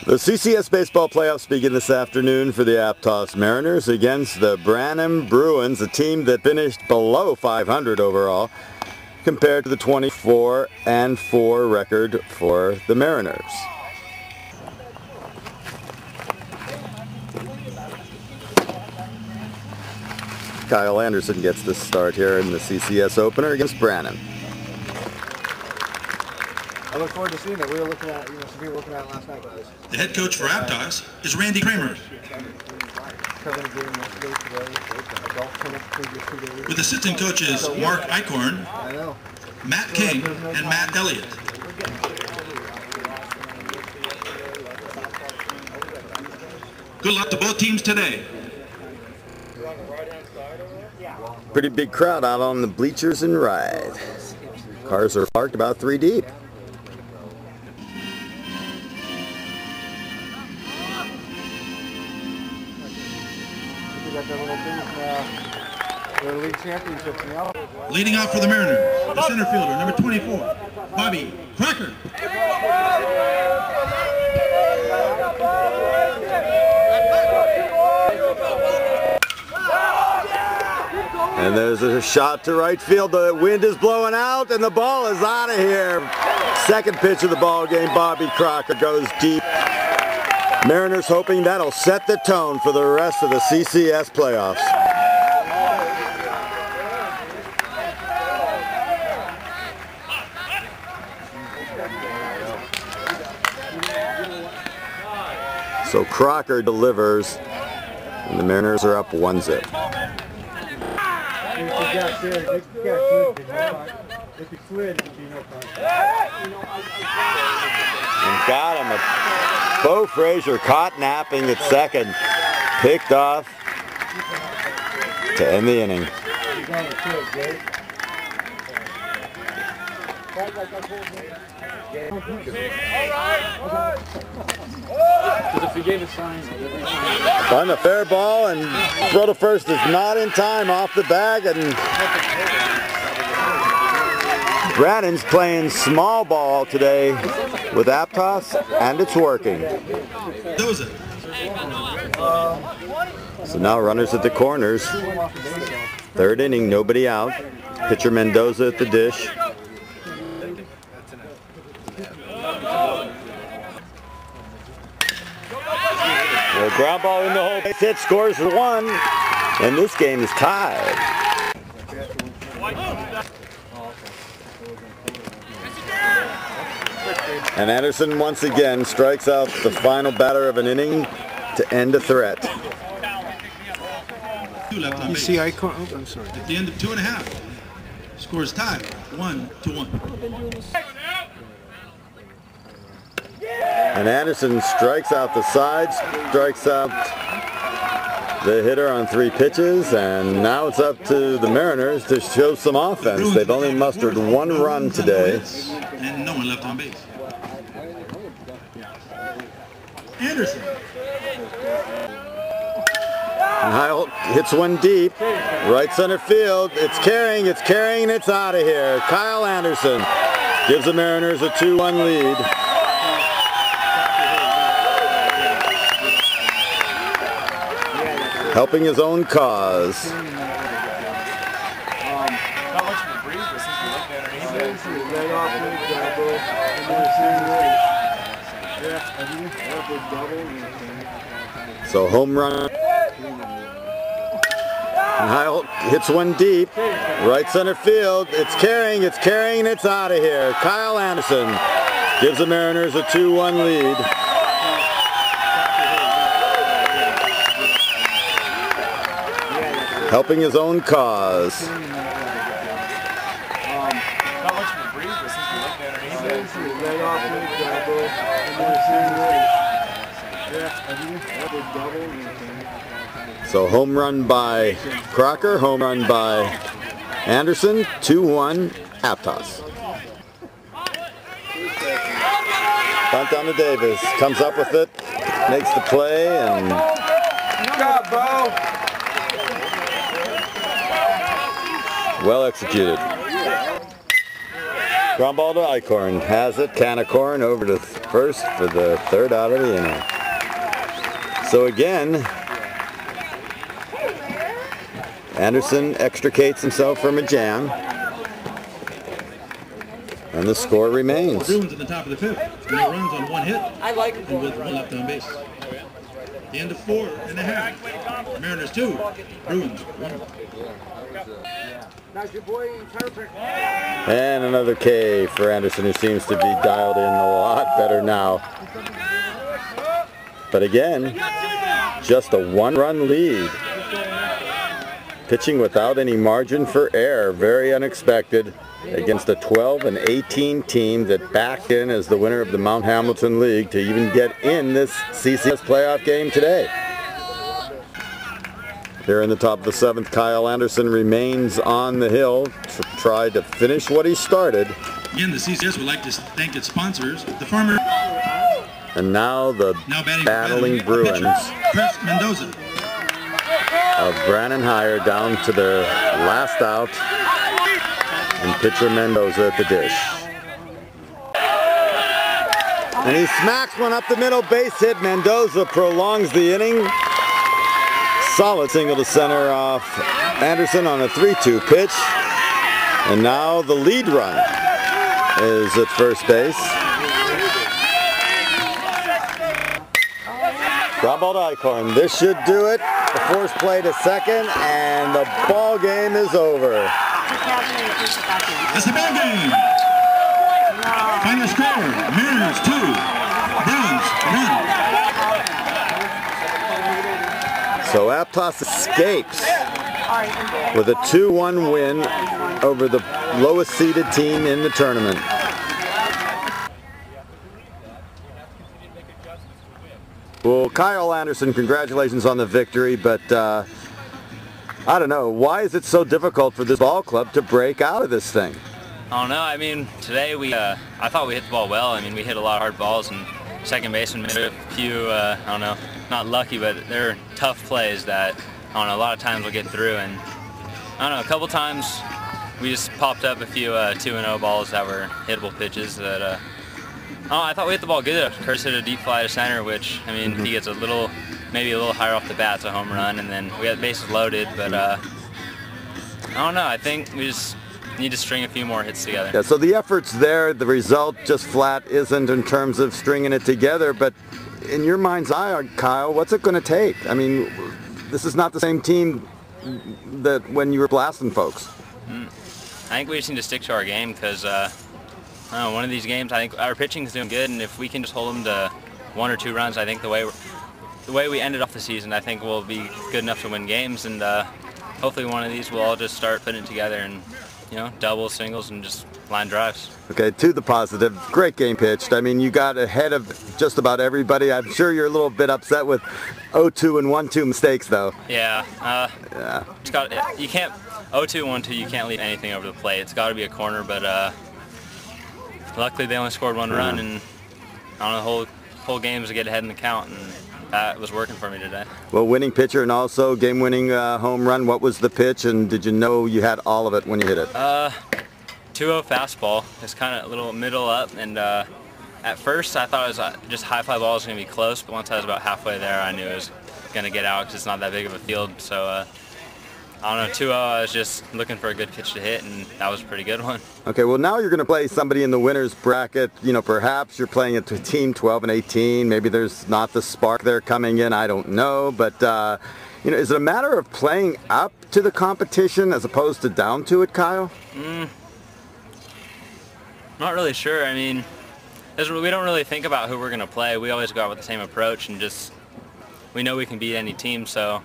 The CCS baseball playoffs begin this afternoon for the Aptos Mariners against the Branham Bruins, a team that finished below 500 overall compared to the 24-4 record for the Mariners. Kyle Anderson gets the start here in the CCS opener against Branham. I look forward to seeing it. We were looking at, some people looking at it last night, guys. The head coach for Aptos is Randy Kramer, with assistant coaches Mark Eichhorn, Matt King, and Matt Elliott. Good luck to both teams today. Pretty big crowd out on the bleachers in Ride. Cars are parked about 3 deep. Leading off for the Mariners, the center fielder, number 24, Bobby Crocker. And there's a shot to right field. The wind is blowing out and the ball is out of here. Second pitch of the ball game, Bobby Crocker goes deep. Mariners hoping that'll set the tone for the rest of the CCS playoffs. So Crocker delivers, and the Mariners are up 1-0. And got him. Bo Frazier caught napping at second, picked off to end the inning. On the fair ball, and throw to first is not in time, off the bag, and Brannon's playing small ball today with Aptos, and it's working. So now runners at the corners. Third inning, nobody out. Pitcher Mendoza at the dish. Well, ground ball in the hole. Base hit, scores for 1, and this game is tied. And Anderson once again strikes out the final batter of an inning to end a threat. You see, I'm sorry. At the end of 2.5, scores tied 1-1. And Anderson strikes out the side, strikes out the hitter on 3 pitches, and now it's up to the Mariners to show some offense. They've only mustered 1 run today. And no one left on base. Anderson. And Heil hits one deep, right center field. It's carrying, and it's out of here. Kyle Anderson gives the Mariners a 2-1 lead. Helping his own cause. So home run. And Heil hits one deep, right center field. It's carrying, and it's out of here. Kyle Anderson gives the Mariners a 2-1 lead. Helping his own cause. So home run by Crocker, home run by Anderson, 2-1 Aptos. Bunt down to Davis, comes up with it, makes the play, and good job, Bo. Well executed. Ground ball to Eichhorn. Has it. Canacorn over to first for the third out of the inning. So again, Anderson extricates himself from a jam. And the score remains. Bruins at the top of the fifth. No runs on one hit. I like it. And with one left on base. The end of 4 1/2. Mariners 2. Bruins 1. And another K for Anderson, who seems to be dialed in a lot better now. But again, just a 1-run lead. Pitching without any margin for error. Very unexpected against a 12-18 team that backed in as the winner of the Mount Hamilton League to even get in this CCS playoff game today. Here in the top of the 7th, Kyle Anderson remains on the hill to try to finish what he started. Again, the CCS would like to thank its sponsors, the Farmer. And now the battling Bruins Mendoza of Branham Higher down to their last out, and pitcher Mendoza at the dish. And he smacks one up the middle, base hit. Mendoza prolongs the inning. Solid single to center off Anderson on a 3-2 pitch. And now the lead run is at first base. Ground ball to Eichhorn. This should do it. A force play to second, and the ball game is over. It's the ball game. Final score: Mariners 2, Bruins 1. So Aptos escapes with a 2-1 win over the lowest seeded team in the tournament. Well, Kyle Anderson, congratulations on the victory, but I don't know, why is it so difficult for this ball club to break out of this thing? I don't know. I mean, today I thought we hit the ball well. I mean, we hit a lot of hard balls, and second baseman made a few, I don't know, not lucky, but they're tough plays that, I don't know, a lot of times we'll get through, and I don't know, a couple times we just popped up a few 2-0 balls that were hittable pitches that, I thought we hit the ball good. Curtis hit a deep fly to center, which, I mean, he gets maybe a little higher off the bat, it's a home run, and then we got bases loaded, but I don't know, I think we just need to string a few more hits together. Yeah, so the effort's there, the result just flat isn't in terms of stringing it together, but in your mind's eye, Kyle, what's it going to take? I mean, this is not the same team that when you were blasting folks. I think we just need to stick to our game, because one of these games, I think our pitching is doing good, and if we can just hold them to 1 or 2 runs, I think the way we ended off the season, I think we'll be good enough to win games, and hopefully one of these we'll all just start putting it together and, you know, doubles, singles, and just line drives. Okay, to the positive, great game pitched. I mean, you got ahead of just about everybody. I'm sure you're a little bit upset with 0-2 and 1-2 mistakes, though. Yeah. Yeah. You can't 0-2, 1-2. You can't leave anything over the plate. It's got to be a corner, but luckily they only scored 1 run, and I don't know, the whole game was to get ahead in the count, and that was working for me today. Well, winning pitcher and also game-winning home run. What was the pitch, and did you know you had all of it when you hit it? 2-0 fastball. It's kind of a little middle up, and at first I thought it was just high fly ball was going to be close, but once I was about halfway there, I knew it was going to get out because it's not that big of a field. So I don't know, 2-0, I was just looking for a good pitch to hit, and that was a pretty good one. Okay, well now you're going to play somebody in the winner's bracket. You know, perhaps you're playing a team 12-18. Maybe there's not the spark there coming in. I don't know, but you know, is it a matter of playing up to the competition as opposed to down to it, Kyle? Not really sure. I mean, we don't really think about who we're going to play. We always go out with the same approach, and just we know we can beat any team, so